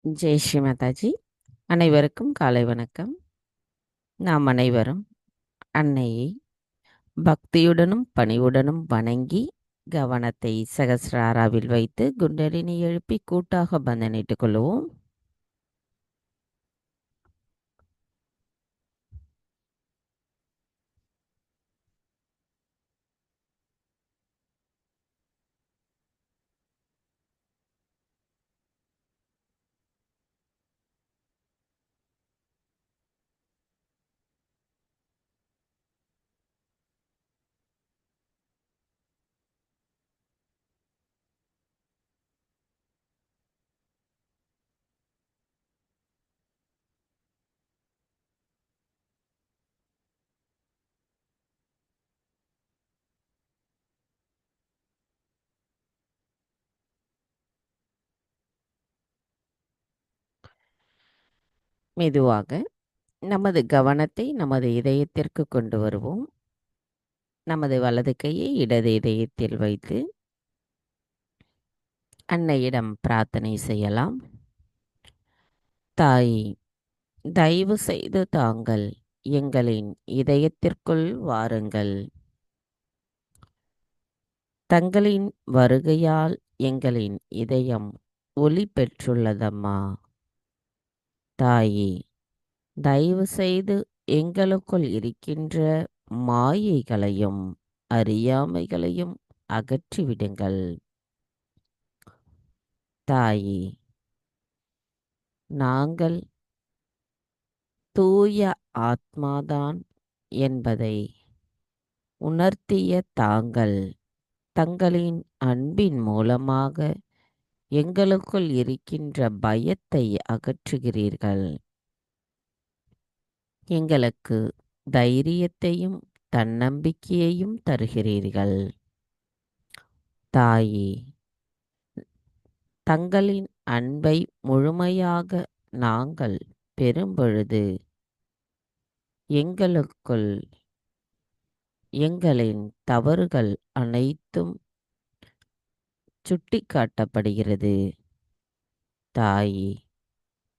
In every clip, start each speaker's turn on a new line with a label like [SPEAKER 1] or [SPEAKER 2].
[SPEAKER 1] ஜெய் ஸ்ரீ மாதாஜி. அனைவருக்கும் காலை வணக்கம். நாம் அனைவரும் அன்னையை பக்தியுடனும் பணிவுடனும் வணங்கி கவனத்தை சகசிராராவில் வைத்து குண்டலினி எழுப்பி கூட்டாக பந்தனிட்டுக் கொள்வோம். மெதுவாக நமது கவனத்தை நமது இதயத்திற்கு கொண்டு வருவோம். நமது வலது கையை இடது இதயத்தில் வைத்து அன்னையிடம் பிரார்த்தனை செய்யலாம். தாயே, தயவு செய்து தாங்கள் எங்களின் இதயத்திற்குள் வாருங்கள். தங்களின் வருகையால் எங்களின் இதயம் ஒளி பெற்றுள்ளதம்மா. தாயே, தயவு செய்து எங்களுக்குள் இருக்கின்ற மாயைகளையும் அறியாமைகளையும் அகற்றிவிடுங்கள். தாயே, நாங்கள் தூய ஆத்மாதான் என்பதை உணர்த்திய தாங்கள் தங்களின் அன்பின் மூலமாக எங்களுக்குள் இருக்கின்ற பயத்தை அகற்றுகிறீர்கள். எங்களுக்கு தைரியத்தையும் தன்னம்பிக்கையையும் தருகிறீர்கள். தாயே, தங்களின் அன்பை முழுமையாக நாங்கள் பெறும்பொழுது எங்களுக்குள் எங்களின் தவறுகள் அனைத்தும் சுட்டிக்காட்டப்படுகிறது. தாயே,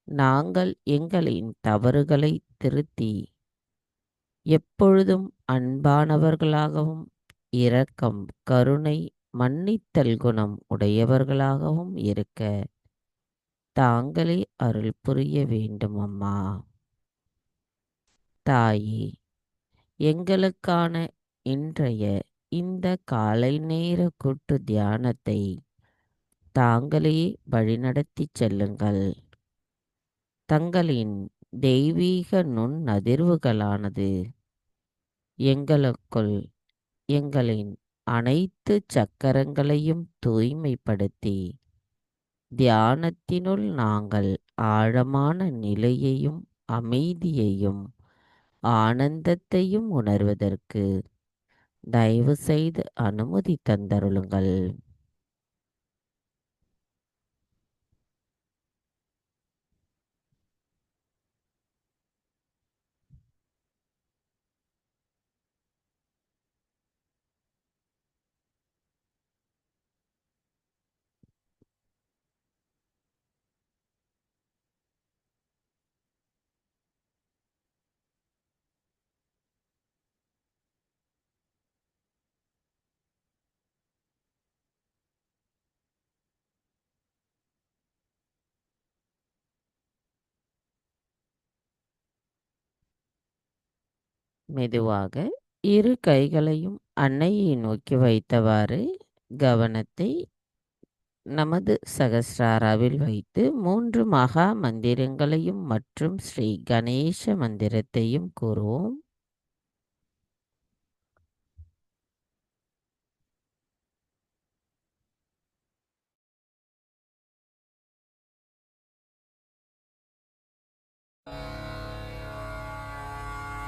[SPEAKER 1] நாங்கள் எங்களின் தவறுகளை திருத்தி எப்பொழுதும் அன்பானவர்களாகவும் இரக்கம், கருணை, மன்னித்தல் குணம் உடையவர்களாகவும் இருக்க தாங்களே அருள் புரிய வேண்டும் அம்மா. தாயே, எங்களுக்கான இன்றைய இந்த காலை நேர கூட்டு தியானத்தை தாங்களே வழிநடத்தி செல்லுங்கள். தங்களின் தெய்வீக நுண்ணதிர்வுகளானது எங்களுக்குள் எங்களின் அனைத்து சக்கரங்களையும் தூய்மைப்படுத்தி தியானத்தினுள் நாங்கள் ஆழமான நிலையையும் அமைதியையும் ஆனந்தத்தையும் உணர்வதற்கு தயவு செய்து அனுமதி தந்தருளுங்கள். மெதுவாக இரு கைகளையும் அன்னையை நோக்கி வைத்தவாறு கவனத்தை நமது சகஸ்ராராவில் வைத்து 3 மகா மந்திரங்களையும் மற்றும் ஸ்ரீ கணேச மந்திரத்தையும் கூறுவோம்.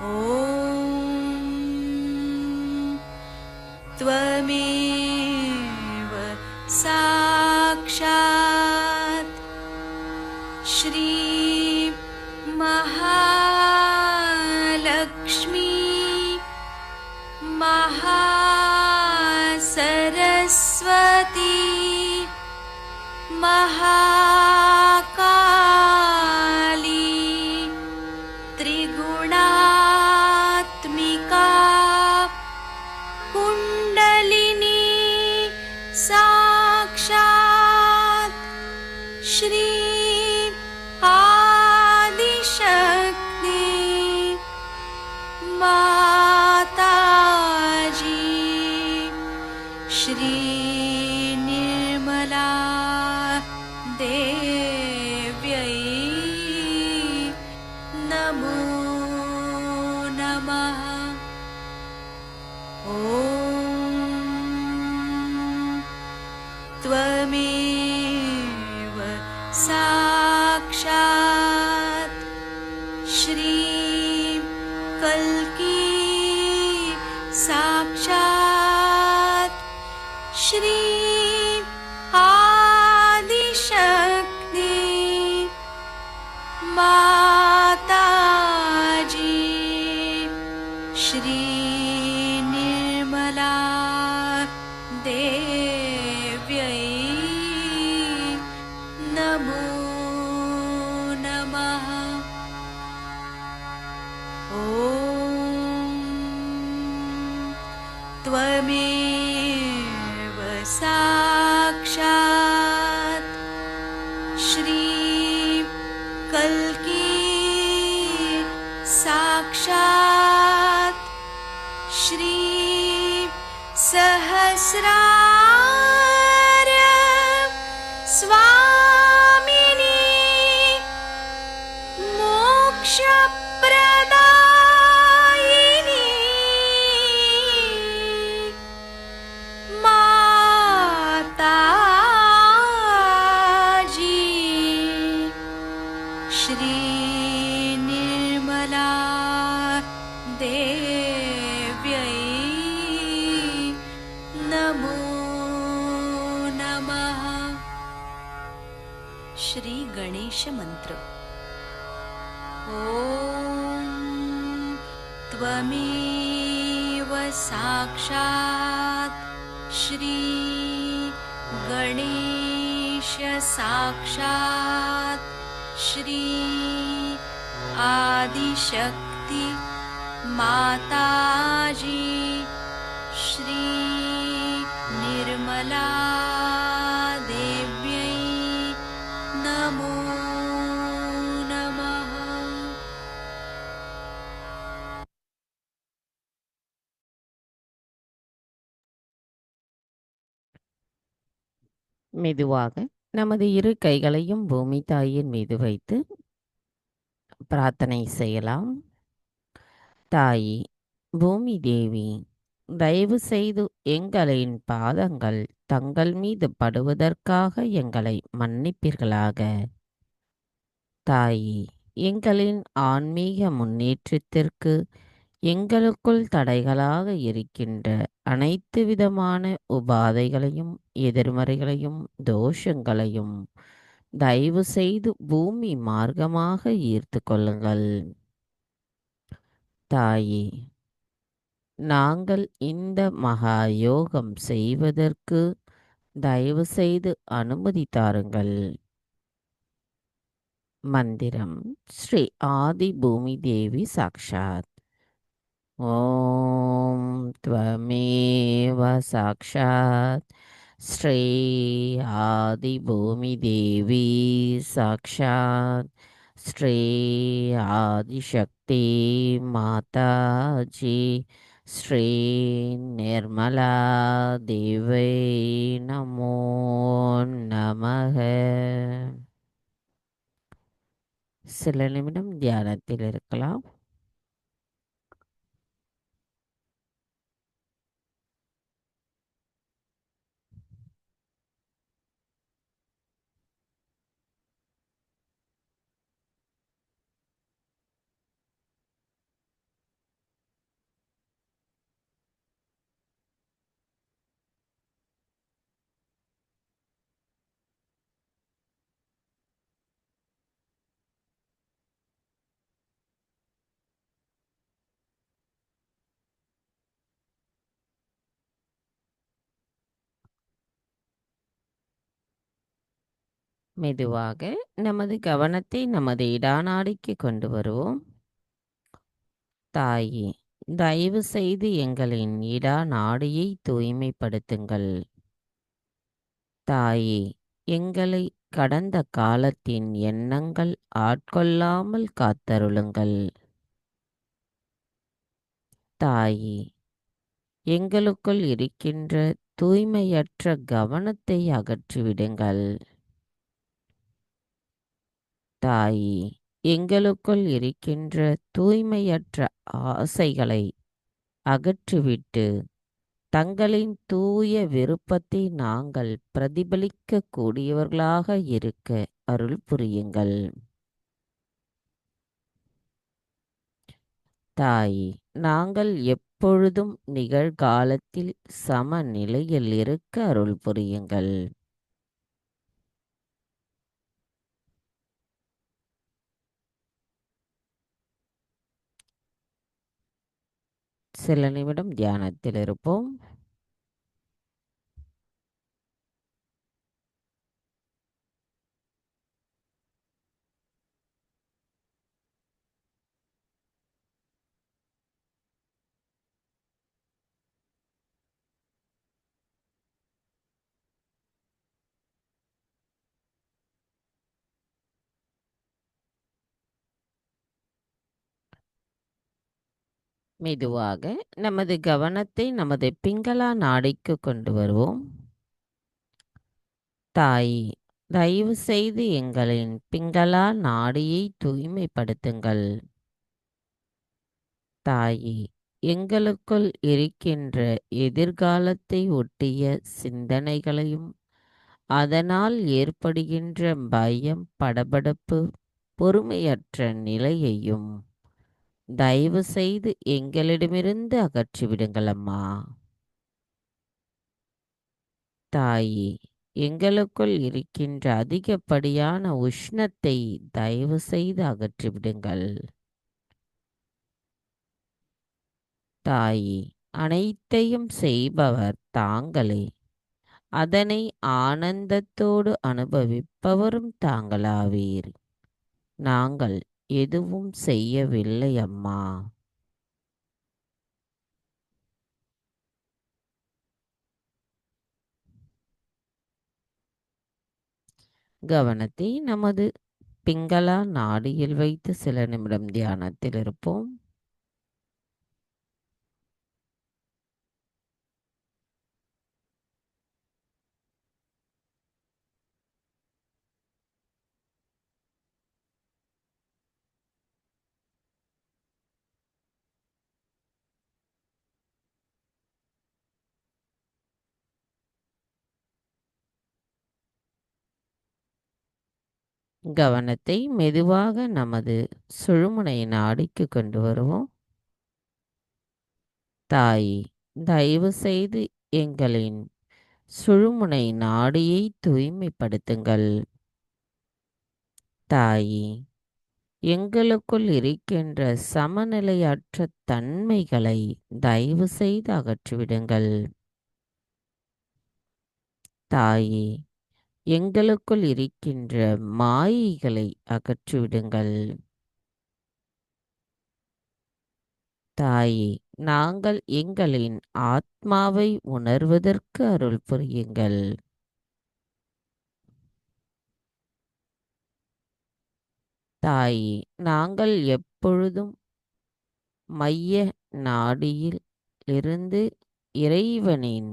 [SPEAKER 2] ॐ त्वमेव साक्षात् श्री महालक्ष्मी महासरस्वती महाकाली माताजी श्री निर्मला देव्यै नमो नमः। ॐ त्वमेव साक्षात् श्रीं कल्की साक्षात् श्रीं आदिशक्ति माताजी श्री निर्मला देव्यै नमो नमः। ॐ त्वमेव साक्षात् श्रीं कल्की साक्षात् श्रीं सहस्रार स्वामिनी मोक्षप्रदायिनी माताजी श्री निर्मला देव्यै नमो नमः। श्री गणेश मंत्र। ॐ त्वमेव साक्षात् श्री गणेश साक्षात् श्री आदिशक्ति माताजी श्री निर्मला देव्यै नमो नमः।
[SPEAKER 1] மெதுவாக நமது இரு கைகளையும் பூமி தாயின் மீது வைத்து பிரார்த்தனை செய்யலாம். தாயி பூமி தேவி, தயவு செய்து எங்களின் பாதங்கள் தங்கள் மீது படுவதற்காக எங்களை மன்னிப்பீர்களாக. தாயி, எங்களின் ஆன்மீக முன்னேற்றத்திற்கு எங்களுக்குள் தடைகளாக இருக்கின்ற அனைத்து விதமான உபாதைகளையும் எதிர்மறைகளையும் தோஷங்களையும் தயவு செய்து பூமி மார்க்கமாக ஈர்த்து கொள்ளுங்கள். தாயே, நாங்கள் இந்த மகா யோகம் செய்வதற்கு தயவு செய்து அனுமதி தாருங்கள். மந்திரம் ஸ்ரீ ஆதி பூமி தேவி சாக்ஷாத். ஓம் त्वमेव साक्षात् श्री आदि भूमि देवी साक्षात् श्री आदिशक्ति माता जी श्री निर्मला देवी नमो नमः. சில நிமிடம் தியானத்தில் இருக்கலாம். மெதுவாக நமது கவனத்தை நமது இடாநாடிக்கு கொண்டு வருவோம். தாயே, தயவு செய்து எங்களின் இடா நாடியை தூய்மைப்படுத்துங்கள். தாயே, எங்களை கடந்த காலத்தின் எண்ணங்கள் ஆட்கொள்ளாமல் காத்தருளுங்கள். தாயே, எங்களுக்குள் இருக்கின்ற தூய்மையற்ற கவனத்தை அகற்றிவிடுங்கள். தாயே, எங்களுக்குள் இருக்கின்ற தூய்மையற்ற ஆசைகளை அகற்றிவிட்டு தங்களின் தூய விருப்பத்தை நாங்கள் பிரதிபலிக்க கூடியவர்களாக இருக்க அருள் புரியுங்கள். தாயே, நாங்கள் எப்பொழுதும் நிகழ்காலத்தில் சமநிலையில் இருக்க அருள் புரியுங்கள். சில நிமிடம் தியானத்தில் இருப்போம். மெதுவாக நமது கவனத்தை நமது பிங்களா நாடிக்கு கொண்டு வருவோம். தாயே, தயவு செய்து எங்களின் பிங்களா நாடியை தூய்மைப்படுத்துங்கள். தாயே, எங்களுக்குள் இருக்கின்ற எதிர்காலத்தை ஒட்டிய சிந்தனைகளையும் அதனால் ஏற்படுகின்ற பயம், படபடப்பு, பொறுமையற்ற நிலையையும் தயவு செய்து எங்களிடமிருந்து அகற்றிவிடுங்கள் அம்மா. தாயே, எங்களுக்குள் இருக்கின்ற அதிகப்படியான உஷ்ணத்தை தயவு செய்து அகற்றிவிடுங்கள். தாயே, அனைத்தையும் செய்பவர் தாங்களே, அதனை ஆனந்தத்தோடு அனுபவிப்பவரும் தாங்களாவீர். நாங்கள் எதுவும் செய்யவில்லை அம்மா. கவனத்தை நமது பிங்களா நாடியில் வைத்து சில நிமிடம் தியானத்தில் இருப்போம். கவனத்தை மெதுவாக நமது சுழுமுனை நாடிக்கு கொண்டு வருவோம். தாயே, தயவு செய்து எங்களின் சுழுமுனை நாடியை தூய்மைப்படுத்துங்கள். தாயே, எங்களுக்குள் இருக்கின்ற சமநிலையற்ற தன்மைகளை தயவு செய்து அகற்றிவிடுங்கள். தாயே, எங்களுக்குள் இருக்கின்ற மாயைகளை அகற்றிவிடுங்கள். தாயே, நாங்கள் எங்களின் ஆத்மாவை உணர்வதற்கு அருள் புரியுங்கள். தாயே, நாங்கள் எப்பொழுதும் மைய நாடியில் இருந்து இறைவனின்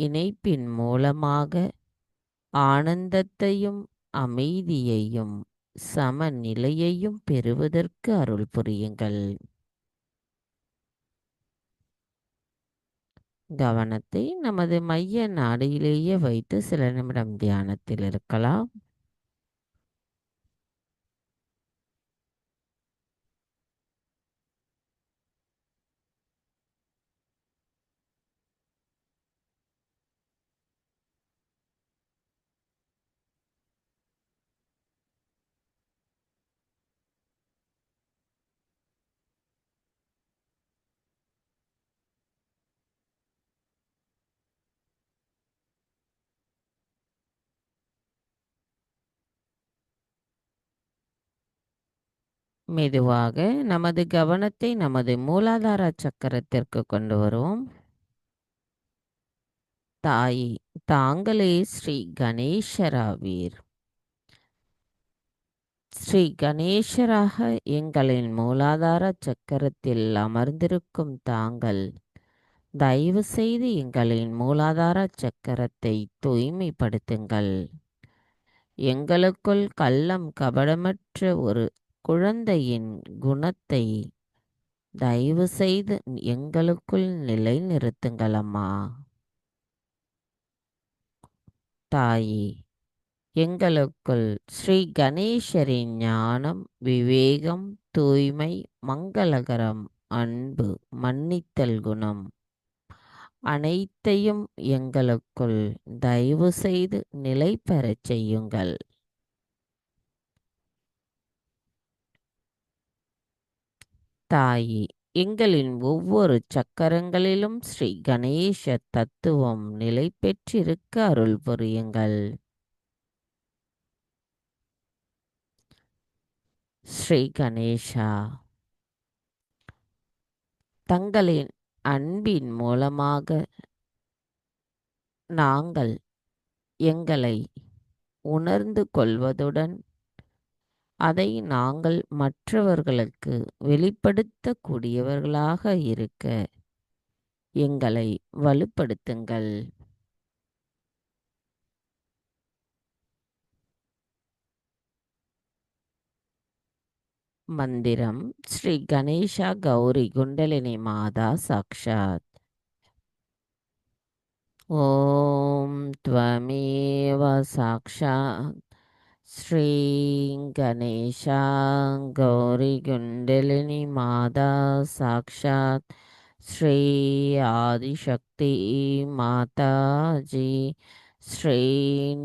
[SPEAKER 1] இணைப்பின் மூலமாக ஆனந்தத்தையும் அமைதியையும் சமநிலையையும் பெறுவதற்கு அருள் புரியுங்கள். கவனத்தை நமது மைய நாடியிலேயே வைத்து சில நிமிடம் தியானத்தில் இருக்கலாம். மெதுவாக நமது கவனத்தை நமது மூலாதார சக்கரத்திற்கு கொண்டு வருவோம். தாயே, தாங்களே ஸ்ரீ கணேசராவீர். ஸ்ரீ கணேசராக எங்களின் மூலாதார சக்கரத்தில் அமர்ந்திருக்கும் தாங்கள் தயவு செய்து எங்களின் மூலாதார சக்கரத்தை தூய்மைப்படுத்துங்கள். எங்களுக்குள் கள்ளம் கபடமற்ற ஒரு குழந்தையின் குணத்தை தயவு செய்து எங்களுக்குள் நிலைநிறுத்துங்கள் அம்மா. தாயே, எங்களுக்குள் ஸ்ரீ கணேசரின் ஞானம், விவேகம், தூய்மை, மங்களகரம், அன்பு, மன்னித்தல் குணம் அனைத்தையும் எங்களுக்குள் தயவு செய்து நிலை பெறச் செய்யுங்கள். தாயே, எங்களின் ஒவ்வொரு சக்கரங்களிலும் ஸ்ரீ கணேச தத்துவம் நிலை பெற்றிருக்க அருள் புரியுங்கள். ஸ்ரீ கணேசா, தங்களின் அன்பின் மூலமாக நாங்கள் எங்களை உணர்ந்து கொள்வதுடன் அதை நாங்கள் மற்றவர்களுக்கு வெளிப்படுத்தக்கூடியவர்களாக இருக்க எங்களை வலுப்படுத்துங்கள். மந்திரம் ஸ்ரீ கணேசா கௌரி குண்டலினி மாதா சாக்ஷாத். ஓம் த்வமேவ சாக்ஷாத் ஸ்ரீ கணேசா கௌரி குண்டலினி மாதா சாக்ஷாத் ஸ்ரீ ஆதிசக்தி மாதாஜி ஸ்ரீ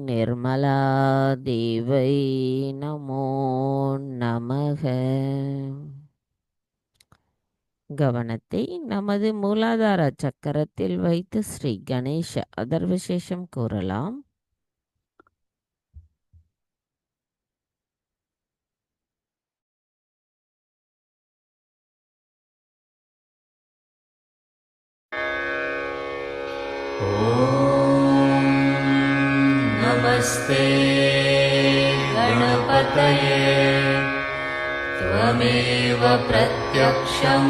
[SPEAKER 1] நிர்மலா தேவை நமோ நமக. கவனத்தை நமது மூலாதார சக்கரத்தில் வைத்து ஸ்ரீ கணேச அதர்வசேஷம் கூறலாம்.
[SPEAKER 3] नमस्ते गणपतये त्वमेव प्रत्यक्षं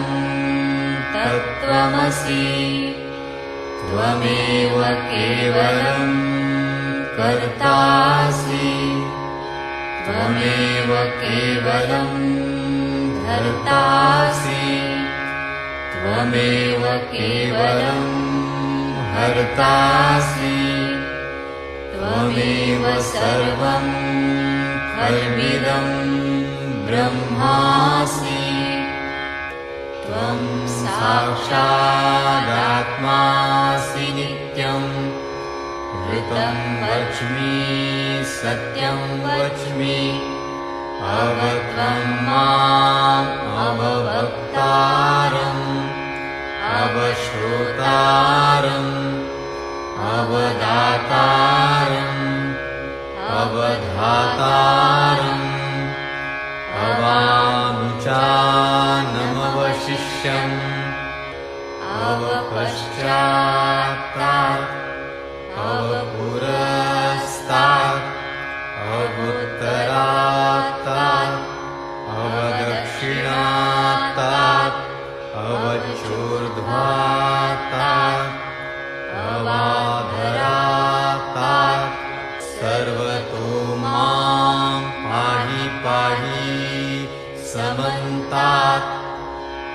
[SPEAKER 3] तत्त्वमसि त्वमेव केवलं कर्तासि त्वमेव केवलं धर्तासि त्वमेव केवलं हर्तासि त्वमेव सर्वं खल्विदं ब्रह्मासि त्वं साक्षादात्मासि नित्यं ऋतं वच्मि सत्यं वच्मि अवत्वं माम् अववक्तारम् अवश्रोतारम् अवदातारम् अवधातारम् अवानुचानमवशिष्यम् अवपश्चात्तात् अवपुरस्तात् अवुत्तरात्तात् अवदक्षिणात्तात् अवचूर्ध्वात्तात् अवाधरात्तात् सर्वतो मां पाहि पाहि समन्तात्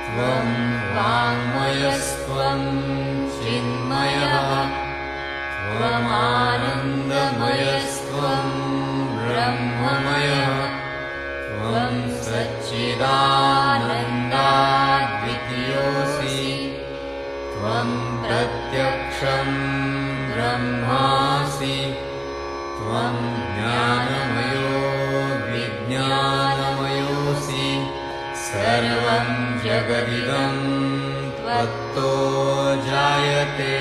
[SPEAKER 3] त्वं वाङ्मयस्त्वं चिन्मयः त्वमानन्दमयस्त्वं ब्रह्ममयः त्वं सच्चिदानन्दाद्वितीयोऽसि त्वं प्रत्यक्षं ब्रह्मासि त्वं ज्ञानमयो विज्ञानमयोऽसि सर्वं जगदिदं त्वत्तो जायते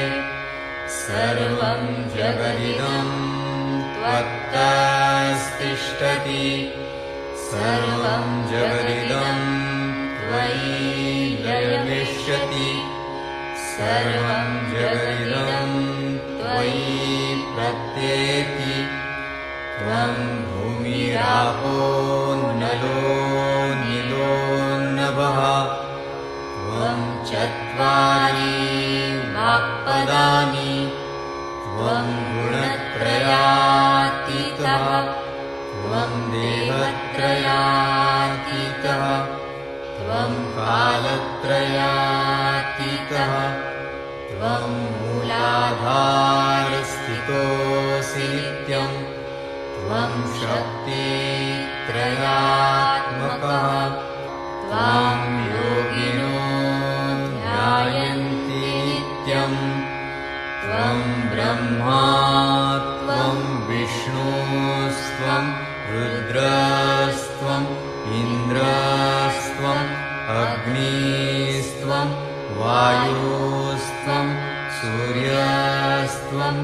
[SPEAKER 3] सर्वं जगदिदं त्वत्तस्तिष्ठति सर्वं जगदिदं त्वयि लयमिष्यति सर्वं जगदिदं त्वयि प्रत्येति त्वं भूमिरापो नलो नीलो नभः त्वं चत्वारि वाक्पदानि त्वं गुणत्रयातीतः त्वं देहत्रयातीतः त्वं कालत्रयातीतः त्वं मूलाधारस्थितोऽसि नित्यं त्वं शक्तित्रयात्मकः त्वां योगिनो ध्यायन्ति नित्यं त्वं ब्रह्मा त्वं विष्णुस्त्वं रुद्रस्त्वम् इन्द्रस्त्वम् अग्निस्त्वं वायुस्त्वं सूर्यस्त्वं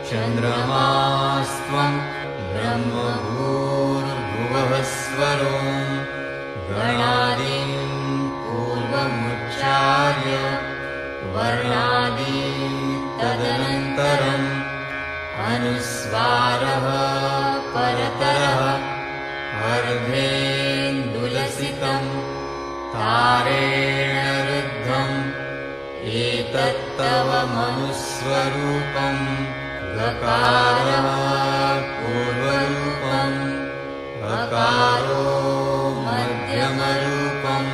[SPEAKER 3] चन्द्रमास्त्वं ब्रह्मभूर्भुवः स्वरो गणादीन् पूर्वमुच्चार्य वर्णादि तदनन्तरम् अनुस्वारः परतरः अर्धेन्दुलसितं तारेण रुद्धम् एतत्तव मनुस्वरूपं गकारः पूर्वरूपम् अकारो मध्यमरूपम्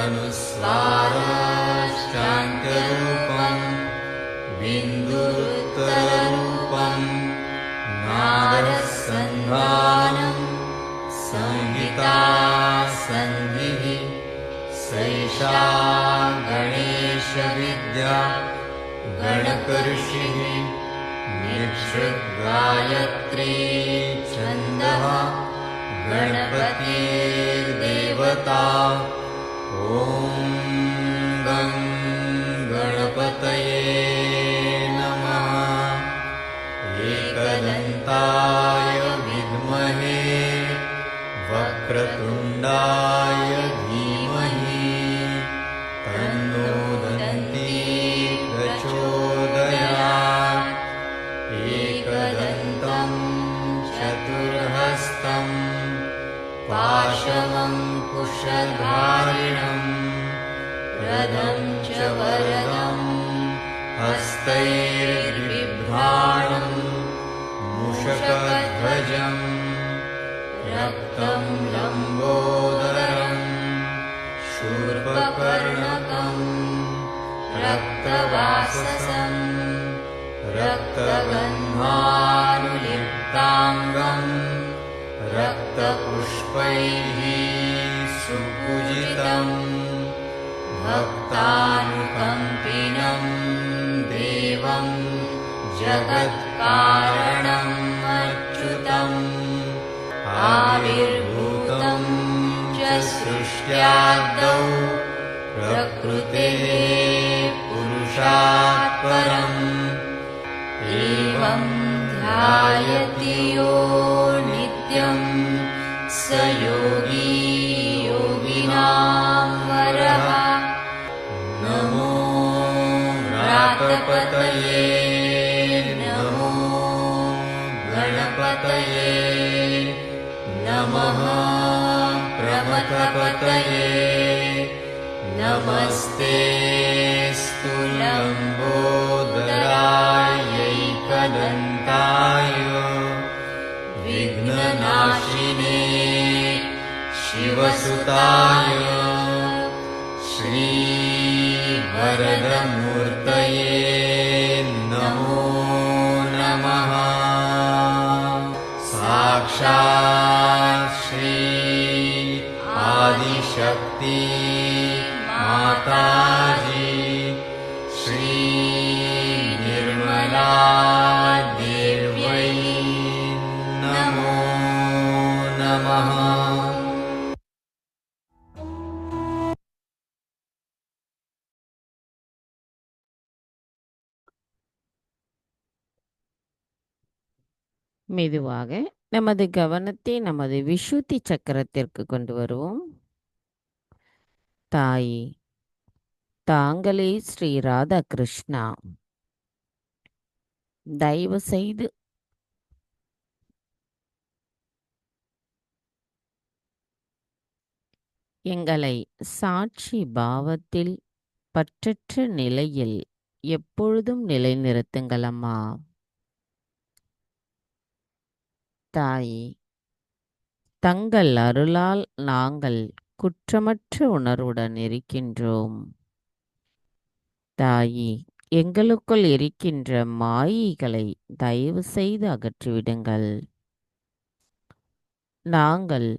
[SPEAKER 3] अनुस्वारश्चान्त्यरूपम् बिन्दुरुत्तररूपम् नादसन्धानम् संहिता सन्धिः सैषा गणेशविद्या गणकऋषिः निःसृद्गायत्री छन्दः गणपतिर्देवता ॐ गं गणपतये नमः एकदन्ताय विद्महे वक्रतुण्डाय धीमहि तन्नो दन्ती प्रचोदयात् एकदन्तं चतुर्हस्तं पाशमङ्कुशधारिणं रथं च वरदं हस्तैर्बिभ्राणं मूषकध्वजम् रक्तं लम्बोदरं शूर्पकर्णकं रक्तवाससं रक्तगन्धानुलिप्ताङ्गं रक्तपुष्पैः सुपूजितं भक्तानुकम्पिनं देवं जगत्कारणम् अच्युतम् आविर्भूतं च सृष्ट्यादौ प्रकृतेः पुरुषात् परम् एवं ध्यायति यो नित्यं स योगी योगिनां वरः नमो व्रातपतये नमो गणपतये नमः प्रमथपतये नमस्ते स्तुलम्बोदरायैकदन्ताय विघ्ननाशिने शिवसुताय श्रीवरदमूर्तये नमो नमः साक्षात् श्री आदिशक्ति माताजी श्री निर्मला देव्यै नमो नमः।
[SPEAKER 1] மெதுவாக நமது கவனத்தை நமது விசுத்தி சக்கரத்திற்கு கொண்டு வருவோம். தாயே, தாங்களே ஸ்ரீ ராதாகிருஷ்ணா. தயவு செய்து எங்களை சாட்சி பாவத்தில் பற்றற்ற நிலையில் எப்பொழுதும் நிலைநிறுத்துங்கள் அம்மா. தாயே, தங்கள் அருளால் நாங்கள் குற்றமற்ற உணர்வுடன் இருக்கின்றோம். தாயே, எங்களுக்குள் இருக்கின்ற மாயைகளை தயவு செய்து அகற்றிவிடுங்கள். நாங்கள்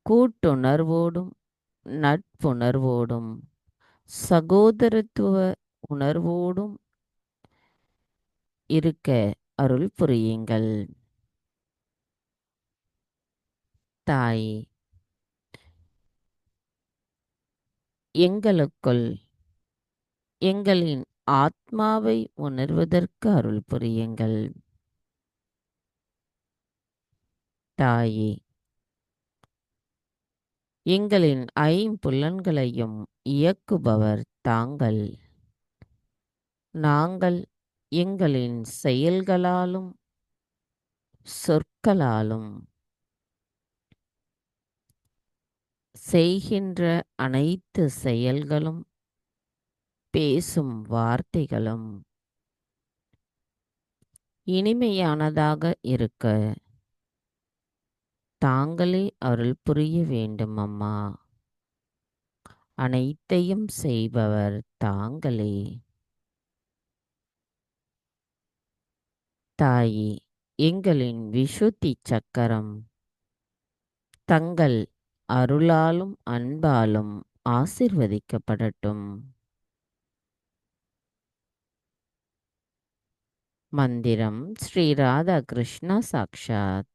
[SPEAKER 1] கூட்டுணர்வோடும் நட்புணர்வோடும் சகோதரத்துவ உணர்வோடும் இருக்க அருள் புரியுங்கள். தாயே, எங்களுக்குள் எங்களின் ஆத்மாவை உணர்வதற்கு அருள் புரியுங்கள். தாயே, எங்களின் ஐம்புலன்களையும் இயக்குபவர் தாங்கள். நாங்கள் எங்களின் செயல்களாலும் சொற்களாலும் செய்கின்ற அனைத்து செயல்களும் பேசும் வார்த்தைகளும் இனிமையானதாக இருக்க தாங்களே அருள் புரிய வேண்டும் அம்மா. அனைத்தையும் செய்பவர் தாங்களே. தாயே, எங்களின் விசுத்தி சக்கரம் தங்கள் அருளாலும் அன்பாலும் ஆசிர்வதிக்கப்படட்டும். மந்திரம் ஸ்ரீ ராதா கிருஷ்ணா சாக்ஷாத்.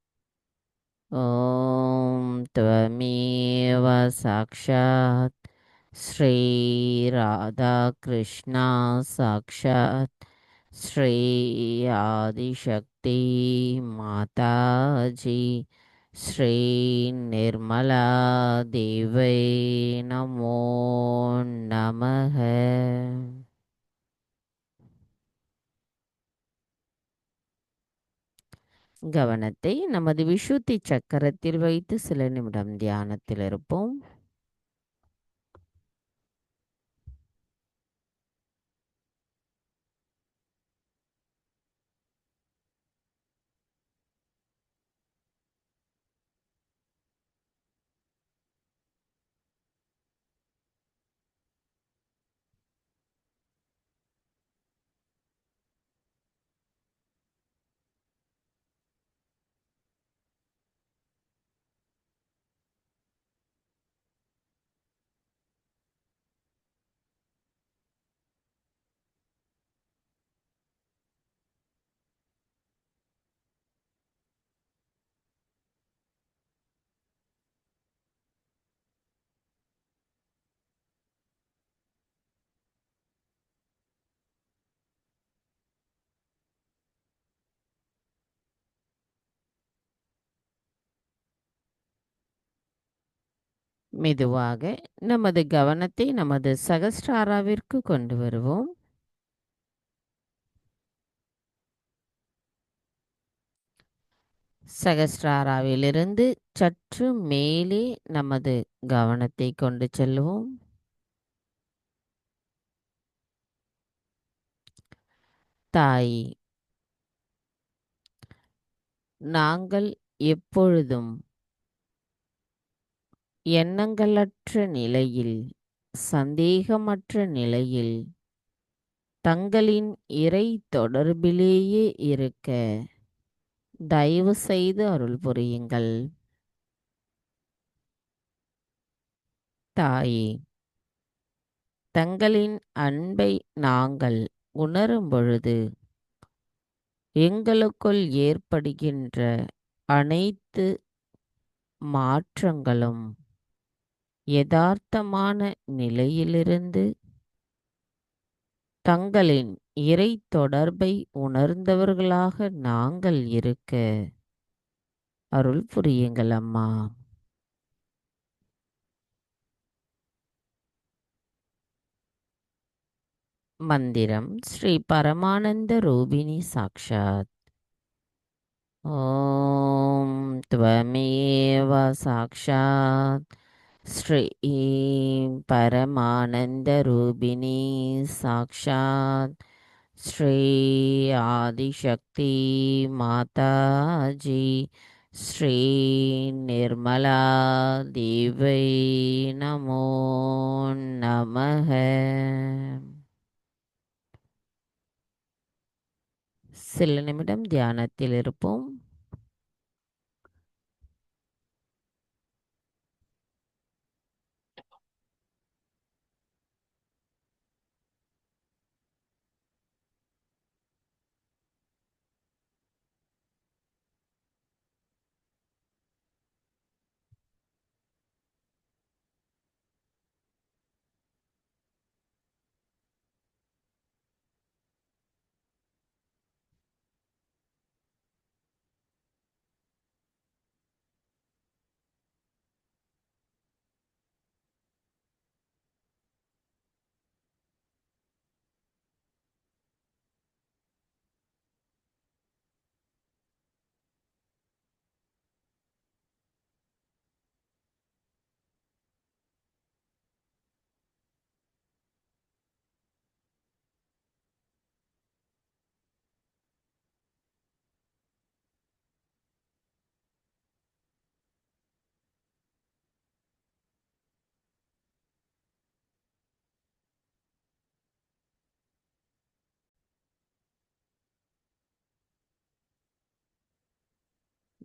[SPEAKER 1] ஓம் त्वमेव சாக்ஷாத் ஸ்ரீ ராதா கிருஷ்ணா சாக்ஷாத் ஸ்ரீ ஆதிசக்தி மாதாஜி ஸ்ரீ நிர்மலா தேவை நமோ நமः. கவனத்தை நமது விசுத்தி சக்கரத்தில் வைத்து சில நிமிடம் தியானத்தில் இருப்போம். மெதுவாக நமது கவனத்தை நமது சகஸ்ராராவிற்கு கொண்டு வருவோம். சகஸ்ராராவிலிருந்து சற்று மேலே நமது கவனத்தை கொண்டு செல்வோம். தாய், நாங்கள் எப்பொழுதும் எண்ணங்களற்ற நிலையில், சந்தேகமற்ற நிலையில், தங்களின் இறை தொடர்பிலேயே இருக்க தயவு செய்து அருள் புரியுங்கள். தாயே, தங்களின் அன்பை நாங்கள் உணரும் பொழுது எங்களுக்குள் ஏற்படுகின்ற அனைத்து மாற்றங்களும் யதார்த்தமான நிலையிலிருந்து தங்களின் இறை தொடர்பை உணர்ந்தவர்களாக நாங்கள் இருக்க அருள் புரியுங்கள் அம்மா. மந்திரம் ஸ்ரீ பரமானந்த ரூபிணி சாக்ஷாத். ஓம் त्वमेव சாக்ஷாத் Sri Paramananda Rubini Sakshat Sri Adi Shakti Mataji Sri Nirmala Devi Namo Namaha. சில நிமிடம் தியானத்தில் இருப்போம்.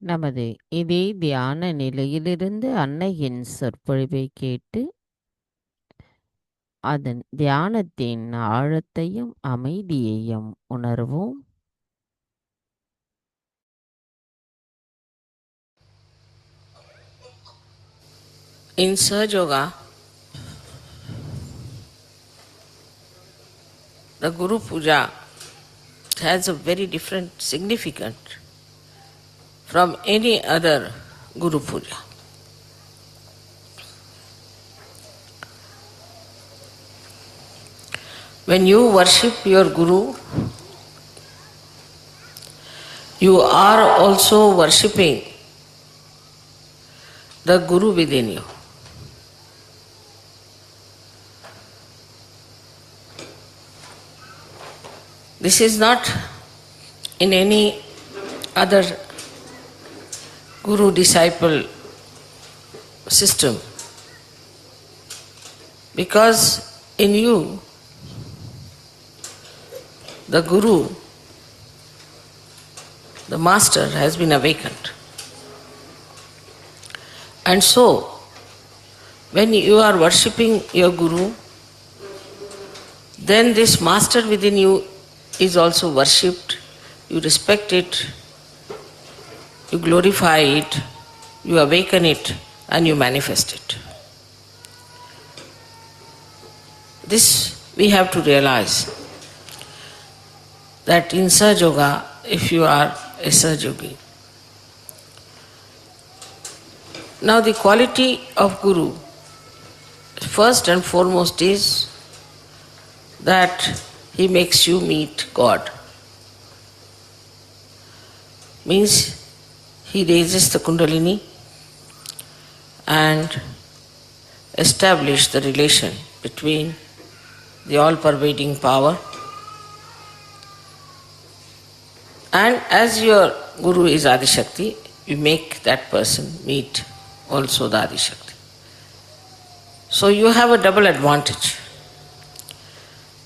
[SPEAKER 1] நமது இதே தியான நிலையிலிருந்து அன்னையின் சொற்பொழிவை கேட்டு அதன் தியானத்தின் ஆழத்தையும் அமைதியையும் உணர்வோம்.
[SPEAKER 4] In Sahaja Yoga, the Guru Puja has a very different significance from any other Guru Puja. When you worship your Guru, you are also worshipping the Guru within you. This is not in any other guru-disciple system, because in you, the Guru, the Master has been awakened. And so, when you are worshipping your Guru, then this Master within you is also worshipped, you respect it, you glorify it, you awaken it, and you manifest it. This we have to realize, that in Sahaja Yoga, if you are a Sahaja Yogi. Now the quality of Guru, first and foremost is that he makes you meet God. Means he raises the Kundalini and establishes the relation between the all-pervading power, and as your Guru is Adi Shakti, you make that person meet also the Adi Shakti. So you have a double advantage.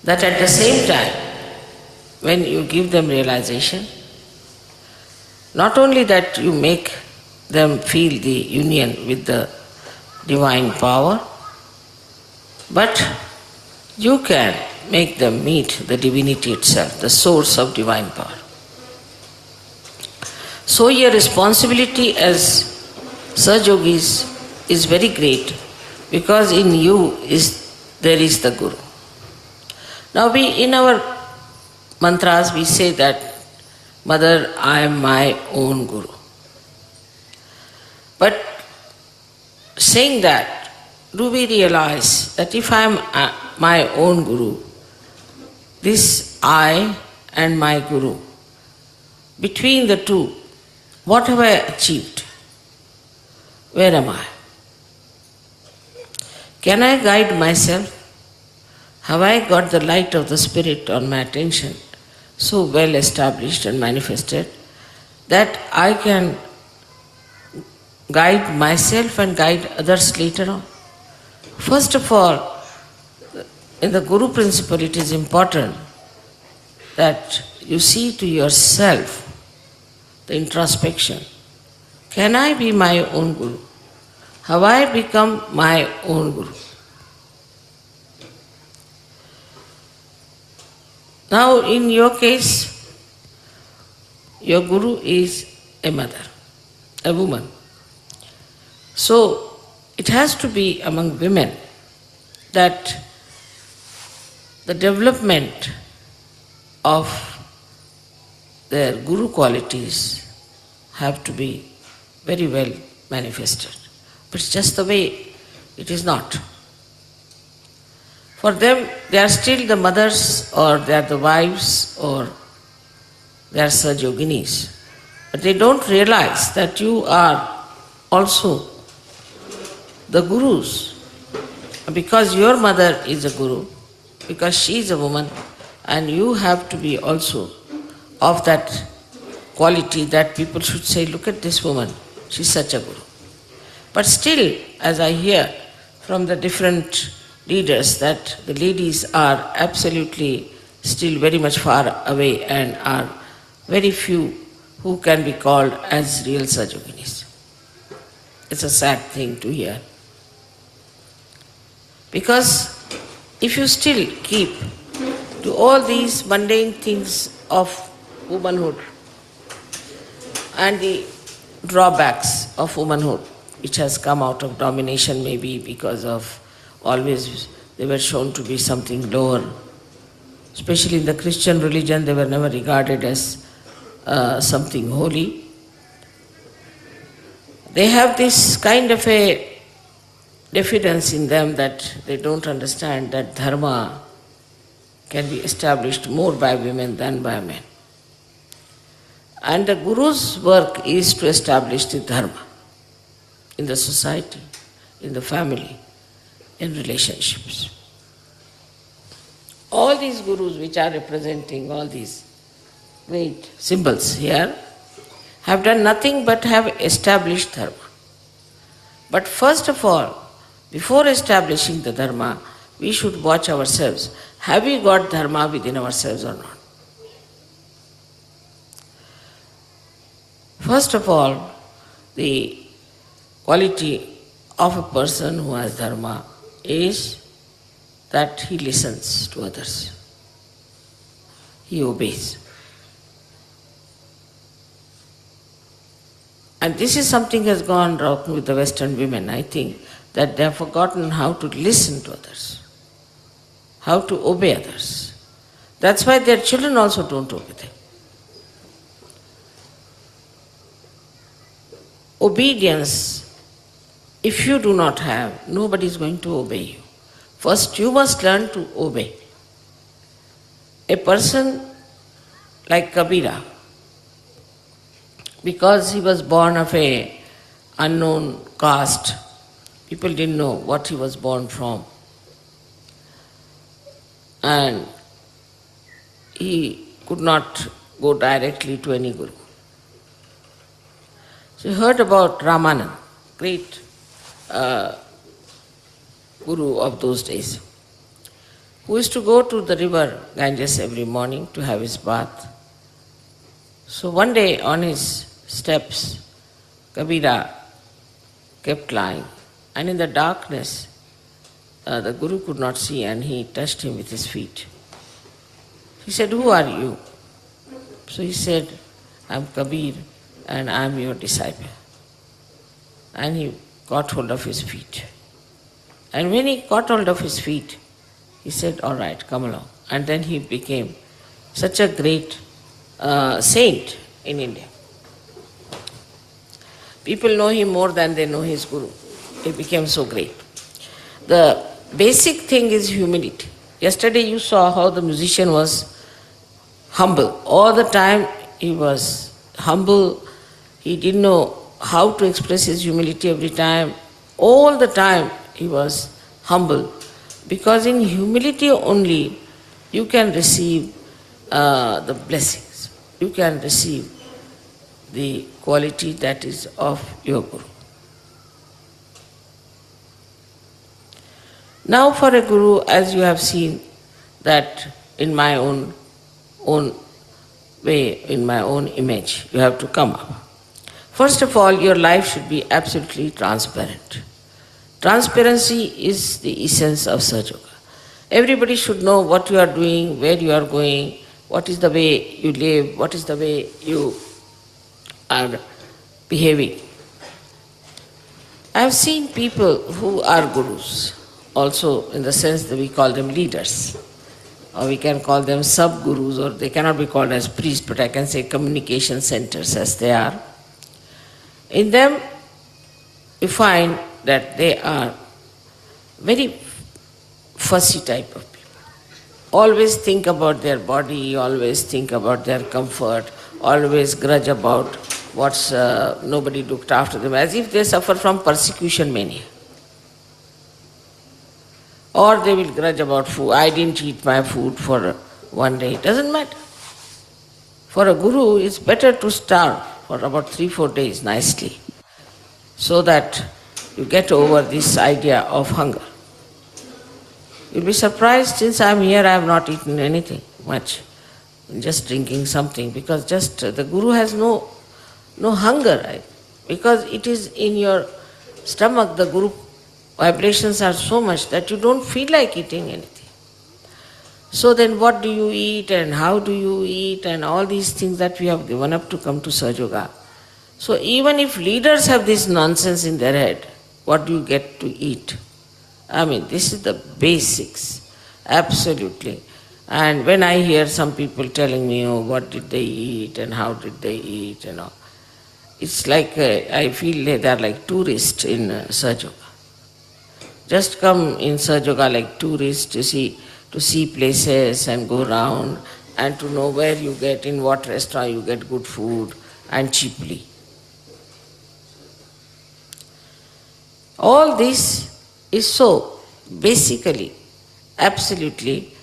[SPEAKER 4] That at the same time, when you give them realization, not only that you make them feel the union with the divine power, but you can make them meet the divinity itself, the source of divine power. So your responsibility as Sahaja Yogis is very great, because in you there is the Guru. Now in our mantras we say that, Mother, I am my own Guru. But saying that, do we realize that if I am my own Guru, this I and my Guru, between the two, what have I achieved? Where am I? Can I guide myself? Have I got the light of the Spirit on my attention so well established and manifested that I can guide myself and guide others later on? First of all, in the Guru principle, it is important that you see to yourself the introspection. Can I be my own Guru? Have I become my own Guru? Now, in your case, your Guru is a mother, a woman. So, it has to be among women that the development of their Guru qualities have to be very well manifested. But it's just the way it is not. For them, they are still the mothers, or they are the wives, or they are Saj Yoginis. But they don't realize that you are also the Gurus. Because your mother is a Guru, because she is a woman, and you have to be also of that quality that people should say, look at this woman, she's such a Guru. But still, as I hear from the different leaders, that the ladies are absolutely still very much far away and are very few who can be called as real Saj Yoginis. It's a sad thing to hear. Because if you still keep to all these mundane things of womanhood and the drawbacks of womanhood, which has come out of domination, maybe because of always they were shown to be something lower. Especially in the Christian religion, they were never regarded as something holy. They have this kind of a diffidence in them that they don't understand that dharma can be established more by women than by men. And the Guru's work is to establish the dharma in the society, in the family, in relationships. All these Gurus which are representing all these great symbols here have done nothing but have established dharma. But first of all, before establishing the dharma, we should watch ourselves. Have we got dharma within ourselves or not? First of all, the quality of a person who has dharma is that he listens to others. He obeys. And this is something has gone wrong with the Western women, I think, that they have forgotten how to listen to others, how to obey others. That's why their children also don't obey them. Obedience, if you do not have, nobody is going to obey you. First, you must learn to obey. A person like Kabira, because he was born of a unknown caste, people didn't know what he was born from. And he could not go directly to any Guru. So he heard about Ramanand, great Guru of those days, who used to go to the river Ganges every morning to have his bath. So one day on his steps, Kabira kept lying, and in the darkness, the Guru could not see, and he touched him with his feet. He said, "Who are you?" So he said, "I'm Kabir, and I'm your disciple." And he caught hold of his feet. And when he caught hold of his feet, he said, "All right, come along." And then he became such a great saint in India. People know him more than they know his Guru. He became so great. The basic thing is humility. Yesterday you saw how the musician was humble. All the time he was humble. He didn't know how to express his humility every time. All the time he was humble, because in humility only you can receive the blessings. You can receive the quality that is of your Guru. Now for a Guru, as you have seen that in my own way, in my own image, you have to come up. First of all, your life should be absolutely transparent. Transparency is the essence of Sahaja Yoga. Everybody should know what you are doing, where you are going, what is the way you live, what is the way you are behaving. I have seen people who are gurus, also in the sense that we call them leaders, or we can call them sub-gurus, or they cannot be called as priests, but I can say communication centers as they are. In them, you find that they are very fussy type of people. Always think about their body, always think about their comfort, always grudge about what's nobody looked after them, as if they suffer from persecution mania. Or they will grudge about food. I didn't eat my food for one day. It doesn't matter. For a guru, it's better to starve for about 3-4 days nicely, so that you get over this idea of hunger. You'll be surprised, since I'm here, I have not eaten anything much, just drinking something, because just the Guru has no hunger, right? Because it is in your stomach, the Guru vibrations are so much that you don't feel like eating anything. So then what do you eat and how do you eat and all these things that we have given up to come to Sahaja Yoga. So even if leaders have this nonsense in their head, what do you get to eat? I mean, this is the basics, absolutely. And when I hear some people telling me, oh, what did they eat and how did they eat and all, it's like, I feel they are like tourists in Sahaja Yoga. Just come in Sahaja Yoga like tourists to see places and go around and to know where you get, in what restaurant you get good food and cheaply. All this is so basically, absolutely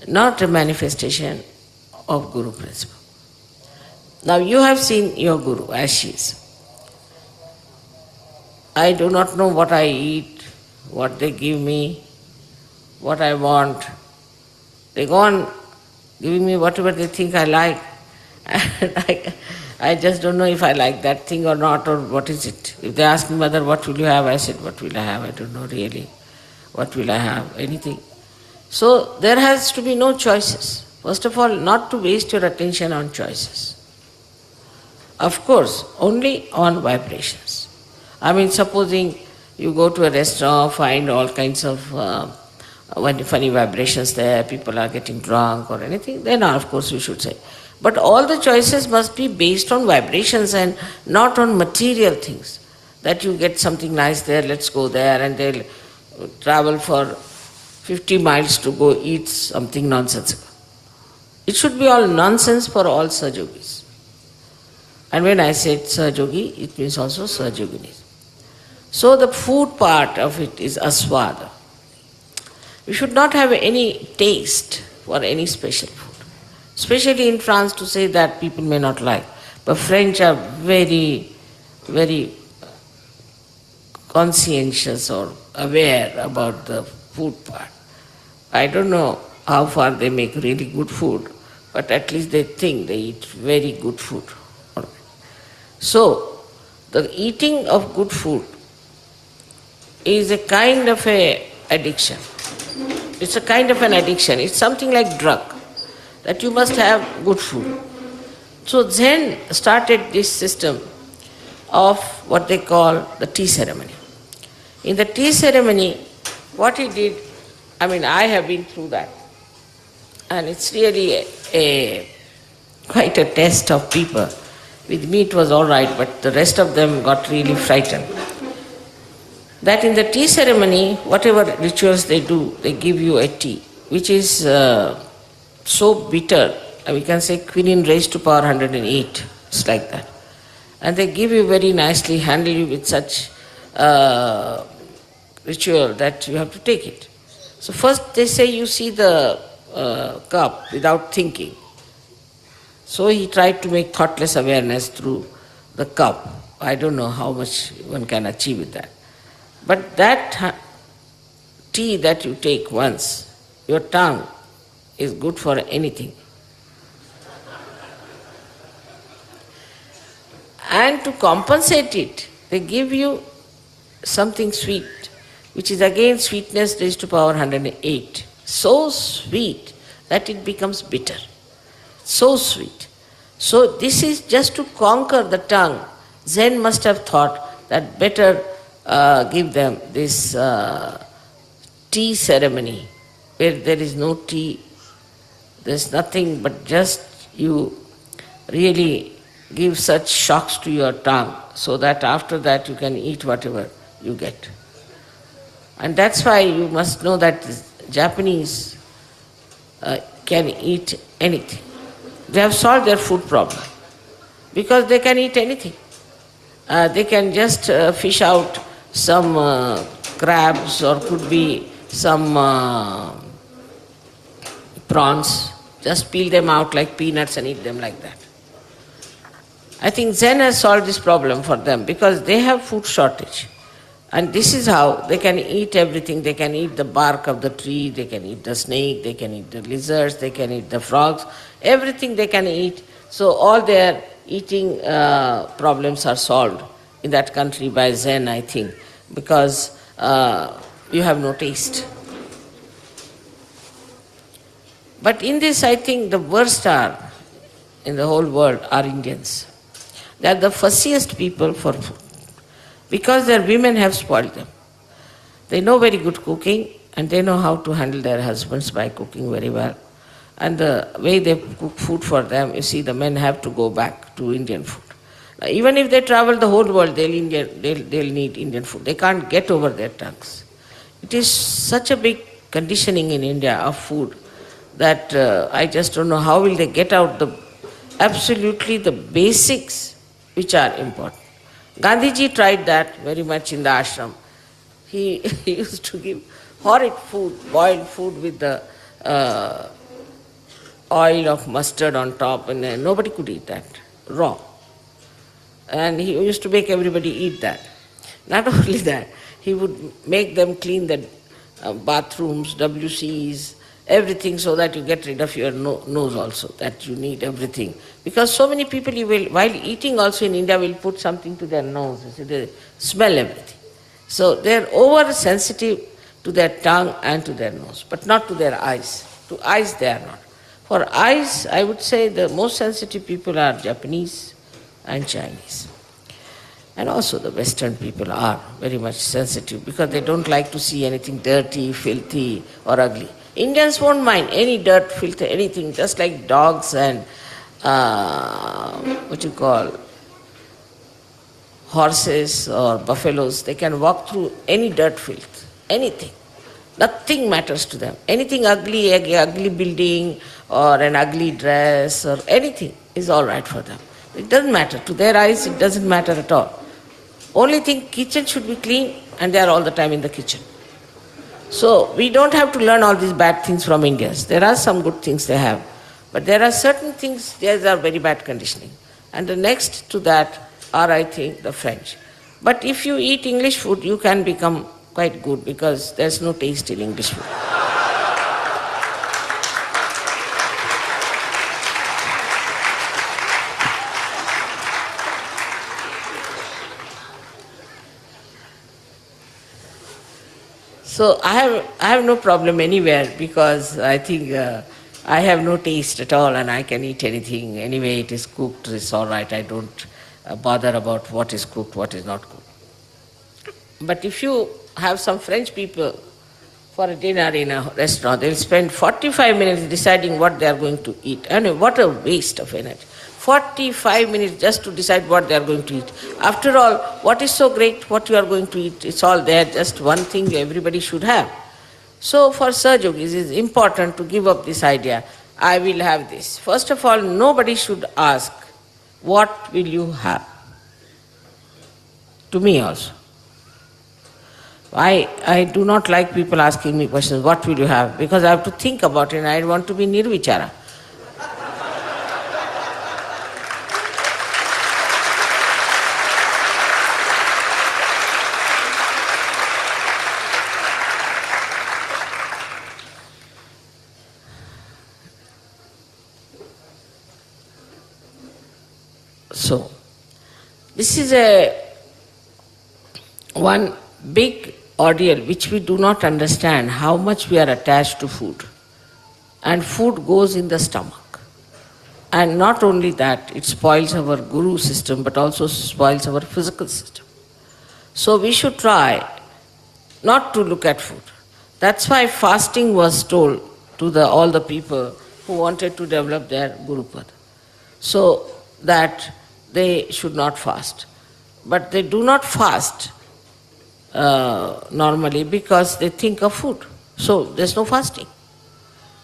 [SPEAKER 4] not a manifestation of Guru principle. Now you have seen your Guru as she is. I do not know what I eat, what they give me, what I want. They go on giving me whatever they think I like. And I just don't know if I like that thing or not, or what is it. If they ask me, Mother, what will you have? I said, what will I have? I don't know really. What will I have? Anything. So there has to be no choices. First of all, not to waste your attention on choices. Of course, only on vibrations. I mean, supposing you go to a restaurant, find all kinds of funny vibrations there, people are getting drunk or anything, then of course you should say. But all the choices must be based on vibrations and not on material things. That you get something nice there, let's go there, and they'll travel for 50 miles to go eat something nonsensical. It should be all nonsense for all Sahaja Yogis. And when I said Sahaja Yogi, it means also Sahaja Yoginis. So the food part of it is aswada. We should not have any taste for any special food. Especially in France, to say that people may not like. But French are very, very conscientious or aware about the food part. I don't know how far they make really good food, but at least they think they eat very good food. So, the eating of good food is a kind of an addiction. It's a kind of an addiction. It's something like drug, that you must have good food. So Zen started this system of what they call the tea ceremony. In the tea ceremony, what he did, I mean, I have been through that, and it's really quite a test of people. With me it was all right, but the rest of them got really frightened. That in the tea ceremony, whatever rituals they do, they give you a tea, which is so bitter, we can say quinine raised to power 108, it's like that. And they give you very nicely, handle you with such ritual that you have to take it. So first they say you see the cup without thinking. So he tried to make thoughtless awareness through the cup. I don't know how much one can achieve with that. But that tea that you take once, your tongue is good for anything. And to compensate it, they give you something sweet, which is again sweetness raised to power 108. So sweet that it becomes bitter. So sweet. So this is just to conquer the tongue. Zen must have thought that better give them this tea ceremony, where there is no tea, there's nothing but just you really give such shocks to your tongue so that after that you can eat whatever you get. And that's why you must know that Japanese can eat anything. They have solved their food problem because they can eat anything. They can just fish out some crabs or could be some prawns, just peel them out like peanuts and eat them like that. I think Zen has solved this problem for them because they have food shortage. And this is how they can eat everything. They can eat the bark of the tree, they can eat the snake, they can eat the lizards, they can eat the frogs, everything they can eat. So all their eating problems are solved in that country by Zen, I think, because you have no taste. But in this, I think the worst are, in the whole world, are Indians. They are the fussiest people for food, because their women have spoiled them. They know very good cooking, and they know how to handle their husbands by cooking very well. And the way they cook food for them, you see, the men have to go back to Indian food. Now, even if they travel the whole world, they'll need Indian food. They can't get over their tongues. It is such a big conditioning in India of food that I just don't know how will they get out absolutely the basics which are important. Gandhiji tried that very much in the ashram. He used to give horrid food, boiled food with the oil of mustard on top, and nobody could eat that, raw. And he used to make everybody eat that. Not only that, he would make them clean the bathrooms, WCs, everything, so that you get rid of your nose also, that you need everything. Because so many people, while eating also in India, will put something to their nose, so they smell everything. So they're oversensitive to their tongue and to their nose, but not to their eyes. To eyes they are not. For eyes, I would say the most sensitive people are Japanese and Chinese. And also the Western people are very much sensitive because they don't like to see anything dirty, filthy or ugly. Indians won't mind any dirt, filth, anything, just like dogs and horses or buffaloes. They can walk through any dirt, filth, anything. Nothing matters to them. Anything ugly, ugly building or an ugly dress or anything is all right for them. It doesn't matter. To their eyes, it doesn't matter at all. Only thing, kitchen should be clean, and they are all the time in the kitchen. So we don't have to learn all these bad things from Indians. There are some good things they have. But there are certain things, these are very bad conditioning. And the next to that are, I think, the French. But if you eat English food, you can become quite good because there's no taste in English food. So I have no problem anywhere because I think I have no taste at all and I can eat anything. Anyway, it is cooked, it's all right. I don't bother about what is cooked, what is not cooked. But if you have some French people for a dinner in a restaurant, they'll spend 45 minutes deciding what they are going to eat. And what a waste of energy. 45 minutes just to decide what they are going to eat. After all, what is so great, what you are going to eat? It's all there, just one thing everybody should have. So for Sahaj Yogis, it is important to give up this idea, I will have this. First of all, nobody should ask, what will you have? To me also. I do not like people asking me questions, what will you have? Because I have to think about it and I want to be nirvichara. So, this is one big ordeal which we do not understand, how much we are attached to food. And food goes in the stomach. And not only that, it spoils our guru system but also spoils our physical system. So we should try not to look at food. That's why fasting was told to all the people who wanted to develop their Gurupad. So that they should not fast. But they do not fast normally because they think of food. So there's no fasting.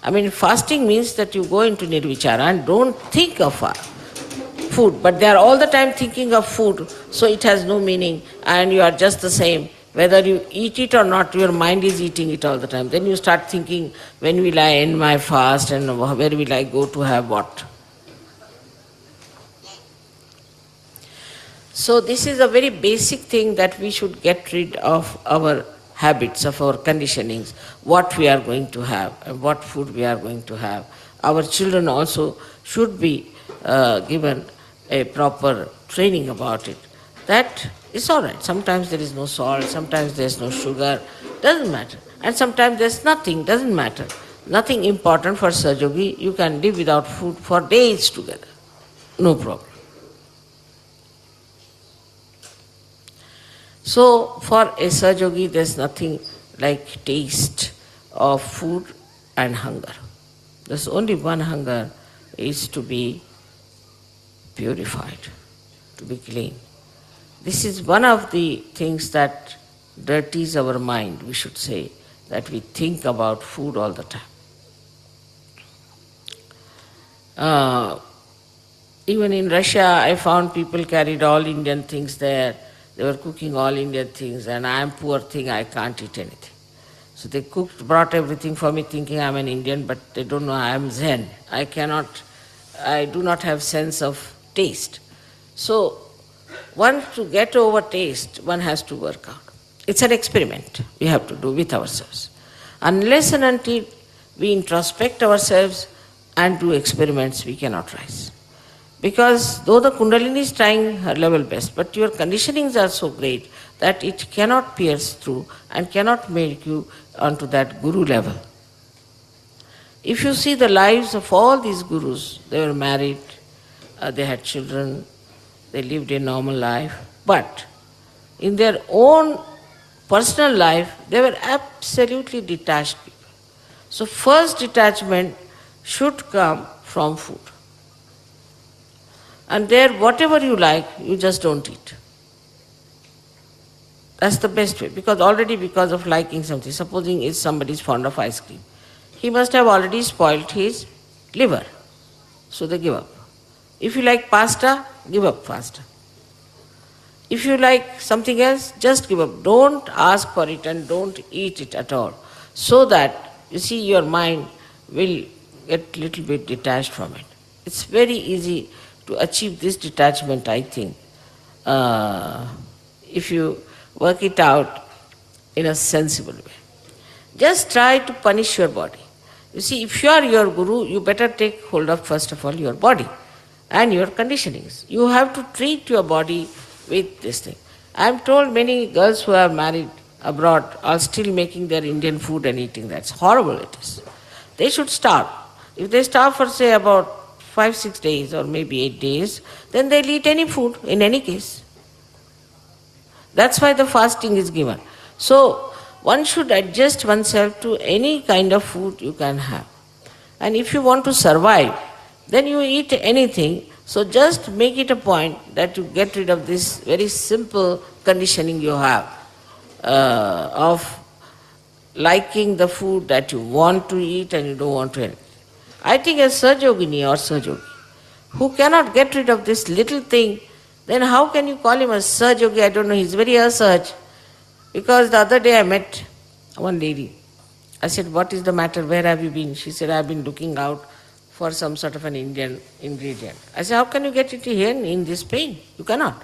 [SPEAKER 4] I mean, fasting means that you go into nirvichara and don't think of food. But they are all the time thinking of food, so it has no meaning and you are just the same. Whether you eat it or not, your mind is eating it all the time. Then you start thinking, when will I end my fast and where will I go to have what? So this is a very basic thing that we should get rid of our habits, of our conditionings, what we are going to have and what food we are going to have. Our children also should be given a proper training about it. That is all right. Sometimes there is no salt, sometimes there is no sugar, doesn't matter. And sometimes there is nothing, doesn't matter. Nothing important for Sahaja-yogi. You can live without food for days together. No problem. So for a Sahaja-yogi, there's nothing like taste of food and hunger. There's only one hunger, is to be purified, to be clean. This is one of the things that dirties our mind, we should say, that we think about food all the time. Even in Russia, I found people carried all Indian things there. They were cooking all Indian things, and I am poor thing, I can't eat anything. So they brought everything for me thinking I am an Indian, but they don't know I am Zen. I do not have sense of taste. So, to get over taste, one has to work out. It's an experiment we have to do with ourselves. Unless and until we introspect ourselves and do experiments, we cannot rise. Because though the Kundalini is trying her level best, but your conditionings are so great that it cannot pierce through and cannot make you onto that guru level. If you see the lives of all these gurus, they were married, they had children, they lived a normal life, but in their own personal life, they were absolutely detached people. So first detachment should come from food. And there, whatever you like, you just don't eat. That's the best way, because of liking something, supposing if somebody is fond of ice cream, he must have already spoiled his liver, so they give up. If you like pasta, give up pasta. If you like something else, just give up. Don't ask for it and don't eat it at all, so that, you see, your mind will get a little bit detached from it. It's very easy to achieve this detachment, I think, if you work it out in a sensible way. Just try to punish your body. You see, if you are your guru, you better take hold of, first of all, your body and your conditionings. You have to treat your body with this thing. I am told many girls who are married abroad are still making their Indian food and eating that. It's horrible it is. They should starve. If they starve for, say, about 5-6 days or maybe 8 days, then they'll eat any food in any case. That's why the fasting is given. So one should adjust oneself to any kind of food you can have. And if you want to survive, then you eat anything. So just make it a point that you get rid of this very simple conditioning you have of liking the food that you want to eat and you don't want to eat. I think a Sahaja-yogini or Sahaja-yogi who cannot get rid of this little thing, then how can you call him a Sahaja-yogi? I don't know, he's very asahaj. Because the other day I met one lady. I said, what is the matter? Where have you been? She said, I've been looking out for some sort of an Indian ingredient. I said, how can you get it here in this Spain? You cannot.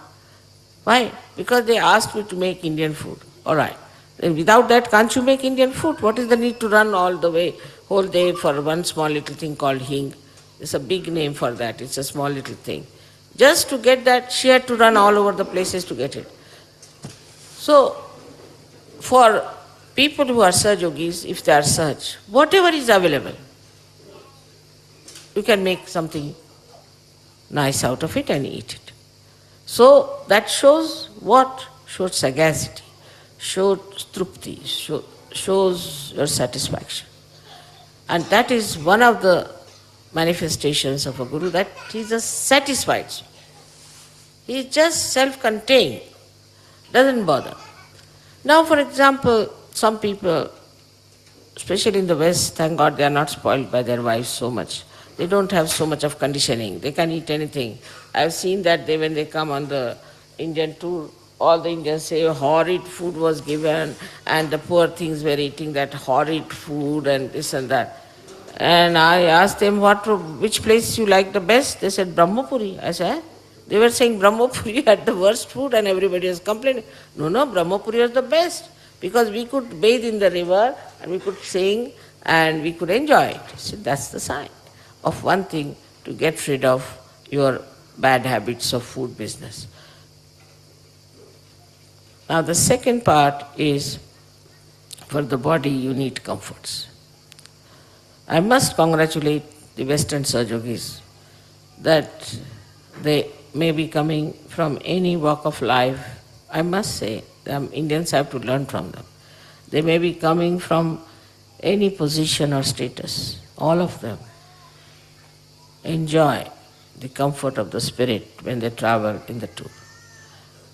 [SPEAKER 4] Why? Because they asked you to make Indian food. All right. Then without that, can't you make Indian food? What is the need to run all the way, whole day for one small little thing called hing? It's a big name for that. It's a small little thing. Just to get that, she had to run all over the places to get it. So, for people who are Sahaja Yogis, if they are such, whatever is available, you can make something nice out of it and eat it. So that shows what? Shows sagacity, shows trupti, shows your satisfaction. And that is one of the manifestations of a guru, that he is just satisfied. He is just self-contained, doesn't bother. Now, for example, some people, especially in the West, thank God they are not spoiled by their wives so much. They don't have so much of conditioning. They can eat anything. I've seen that when they come on the Indian tour, all the Indians say horrid food was given and the poor things were eating that horrid food and this and that. And I asked them, which place you like the best? They said, Brahmapuri. I said, they were saying Brahmapuri had the worst food and everybody was complaining. No, Brahmapuri was the best because we could bathe in the river and we could sing and we could enjoy it. I said, that's the sign of one thing to get rid of your bad habits of food business. Now the second part is, for the body you need comforts. I must congratulate the Western Sahaja Yogis that they may be coming from any walk of life. I must say, Indians have to learn from them. They may be coming from any position or status. All of them enjoy the comfort of the spirit when they travel in the tour.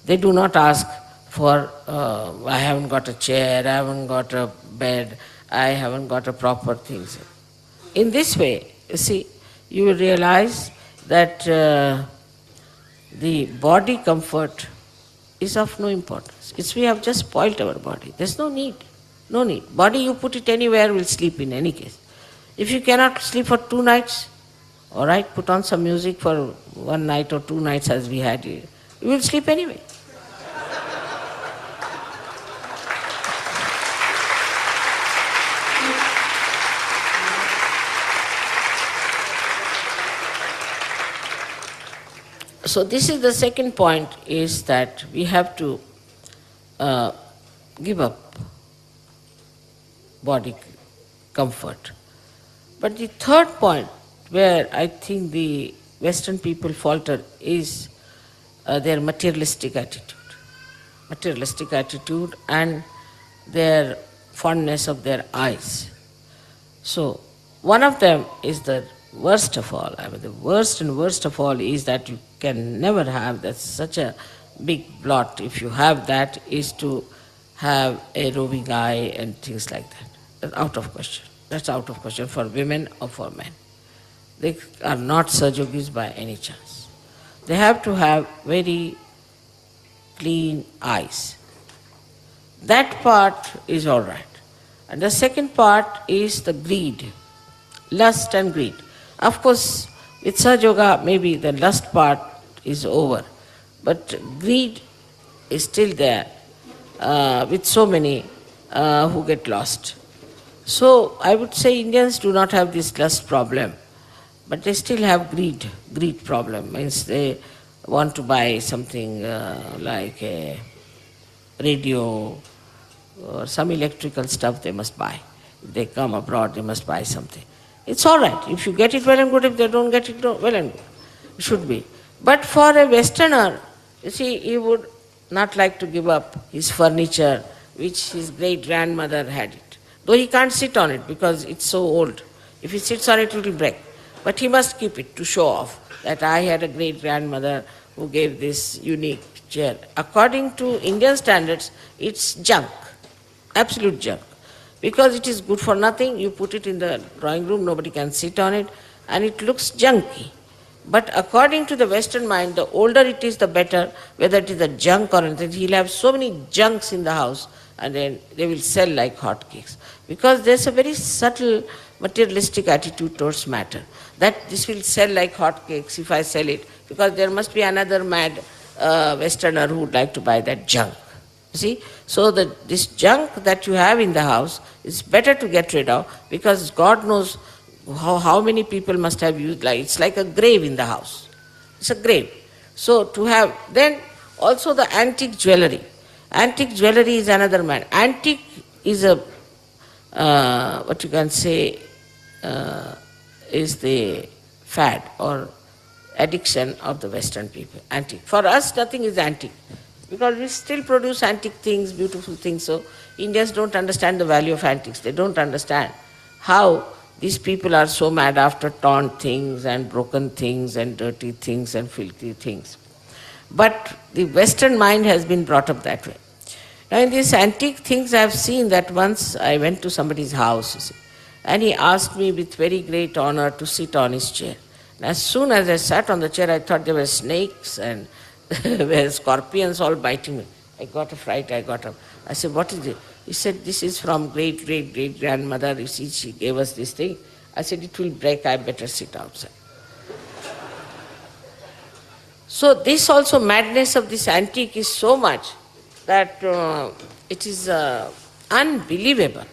[SPEAKER 4] They do not ask for, I haven't got a chair, I haven't got a bed, I haven't got a proper things. In this way, you see, you will realize that the body comfort is of no importance. We have just spoilt our body. There's no need. No need. Body, you put it anywhere, will sleep in any case. If you cannot sleep for 2 nights, all right, put on some music for 1 night or 2 nights as we had here. You will sleep anyway. So this is the second point, is that we have to give up body comfort. But the third point, where I think the Western people falter, is their materialistic attitude. Materialistic attitude and their fondness of their eyes. So one of them is the worst of all. I mean, the worst and worst of all is that you can never have, that's such a big blot. If you have that, is to have a roving eye and things like that. That's out of question. That's out of question for women or for men. They are not Sahaja Yogis by any chance. They have to have very clean eyes. That part is all right. And the second part is the greed, lust and greed. Of course, with Sahaja Yoga, maybe the lust part is over, but greed is still there with so many who get lost. So I would say Indians do not have this lust problem, but they still have greed problem. Means they want to buy something like a radio or some electrical stuff they must buy. If they come abroad, they must buy something. It's all right. If you get it, well and good. If they don't get it, well and good. It should be. But for a Westerner, you see, he would not like to give up his furniture, which his great-grandmother had it. Though he can't sit on it because it's so old. If he sits on it, it will break. But he must keep it to show off that I had a great-grandmother who gave this unique chair. According to Indian standards, it's junk, absolute junk. Because it is good for nothing, you put it in the drawing room, nobody can sit on it, and it looks junky. But according to the Western mind, the older it is, the better, whether it is a junk or anything. He'll have so many junks in the house and then they will sell like hotcakes. Because there's a very subtle materialistic attitude towards matter, that this will sell like hotcakes if I sell it, because there must be another mad Westerner who would like to buy that junk. You see? So this junk that you have in the house is better to get rid of, because God knows how many people must have used, like it's like a grave in the house. It's a grave. So to have, then also the antique jewelry. Antique jewelry is another man. Antique is a, what you can say, is the fad or addiction of the Western people. Antique. For us, nothing is antique, because we still produce antique things, beautiful things. So Indians don't understand the value of antiques. They don't understand how these people are so mad after torn things and broken things and dirty things and filthy things. But the Western mind has been brought up that way. Now in these antique things I have seen that once I went to somebody's house, you see, and he asked me with very great honor to sit on his chair. And as soon as I sat on the chair, I thought there were snakes and were scorpions all biting me. I got a fright, I got up. I said, what is it? He said, this is from great grandmother. You see, she gave us this thing. I said, it will break, I better sit outside. So this also, madness of this antique is so much that it is unbelievable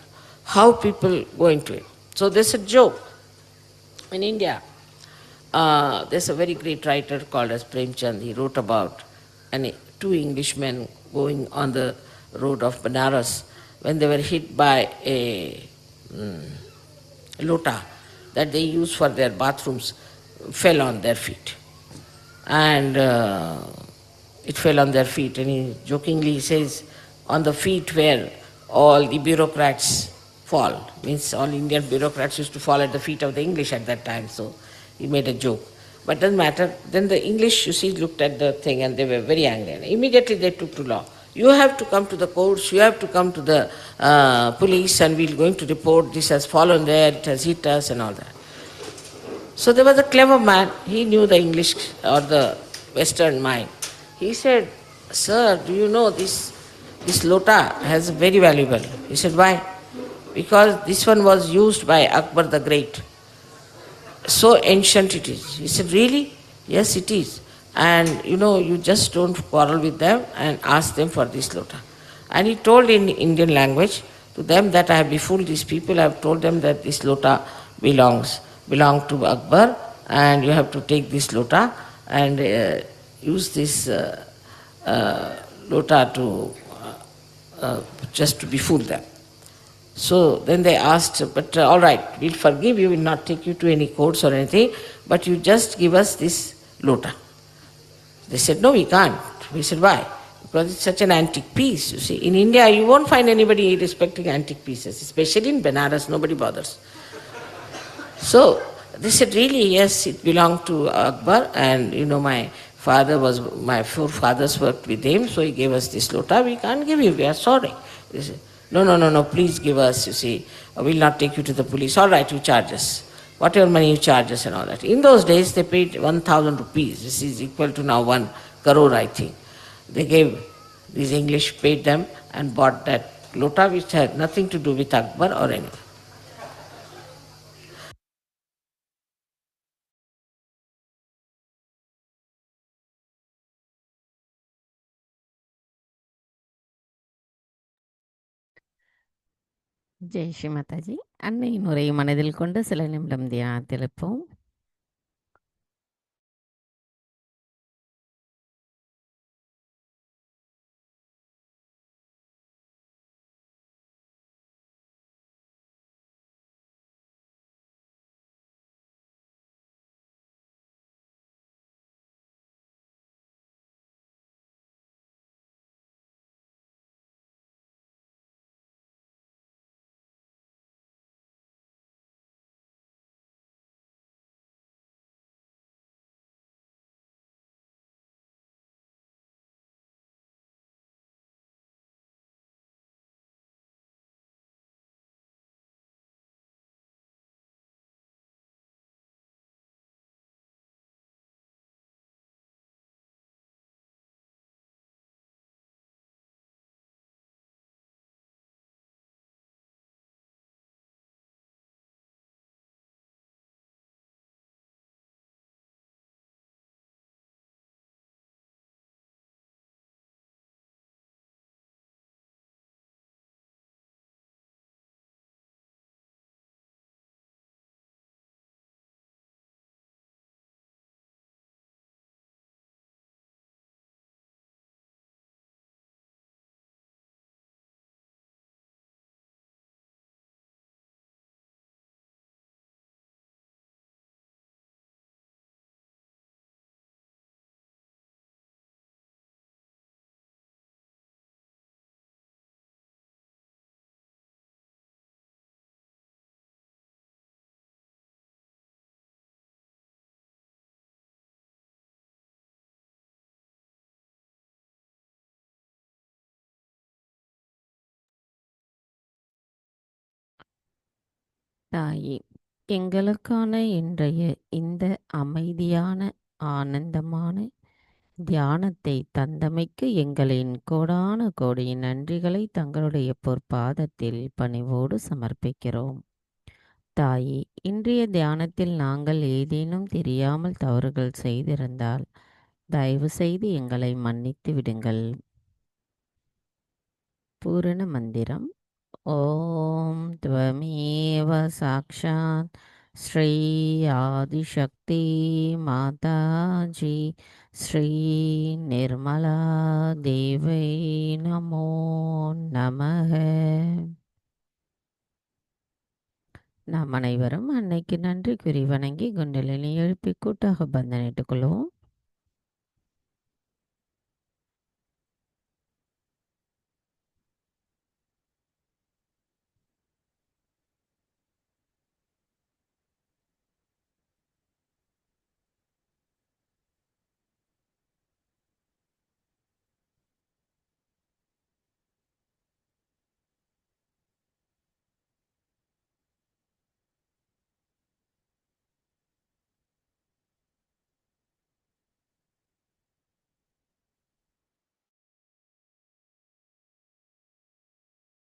[SPEAKER 4] how people go into it. So there's a joke in India. There's a very great writer called as Premchand. He wrote about two Englishmen going on the road of Benares when they were hit by a lota that they use for their bathrooms, fell on their feet. And it fell on their feet, and he jokingly says, on the feet where all the bureaucrats fall. Means all Indian bureaucrats used to fall at the feet of the English at that time, so he made a joke. But doesn't matter. Then the English, you see, looked at the thing and they were very angry. And immediately they took to law. You have to come to the courts, you have to come to the police, and we're going to report this has fallen there, it has hit us and all that. So there was a clever man, he knew the English or the Western mind. He said, sir, do you know this lota has very valuable? He said, why? Because this one was used by Akbar the Great. So ancient it is. He said, really? Yes, it is. And you just don't quarrel with them and ask them for this lota. And he told in Indian language to them that I have befooled these people, I have told them that this lota belong to Akbar, and you have to take this lota and use this lota to just to befool them. So then they asked, but all right, we'll forgive you, we'll not take you to any courts or anything, but you just give us this lota. They said, no, we can't. We said, why? Because it's such an antique piece, you see. In India, you won't find anybody respecting antique pieces, especially in Benares, nobody bothers. So they said, really, yes, it belonged to Akbar, and my forefathers worked with him, so he gave us this lota. We can't give you, we are sorry. They said, no, please give us, you see, we'll not take you to the police. All right, you charge us. Whatever money you charge us and all that. In those days, they paid 1,000 rupees. This is equal to now 1 crore, I think. They gave, these English paid them and bought that lota, which had nothing to do with Akbar or anyone.
[SPEAKER 1] Jai Sri Mataji. அன்னையின் உரையை மனதில் கொண்டு சில நிமிடம் தியானத்தில் இருப்போம். தாயே, எங்களுக்கான இன்றைய இந்த அமைதியான ஆனந்தமான தியானத்தை தந்தமைக்கு எங்களின் கோடான கோடி நன்றிகளை தங்களுடைய பொற்பாதத்தில் பணிவோடு சமர்ப்பிக்கிறோம். தாயே, இன்றைய தியானத்தில் நாங்கள் ஏதேனும் தெரியாமல் தவறுகள் செய்திருந்தால் தயவு செய்து எங்களை மன்னித்து விடுங்கள். பூரண மந்திரம். ஓம் त्वमेव साक्षात् ஸ்ரீ ஆதிசக்தி மாதாஜி ஸ்ரீ நிர்மலா தேவை நமோ நமக. நாம் அனைவரும் அன்னைக்கு நன்றி கூறி வணங்கி குண்டலினி எழுப்பி கூட்டாக பந்தனிட்டுக் கொள்வோம்.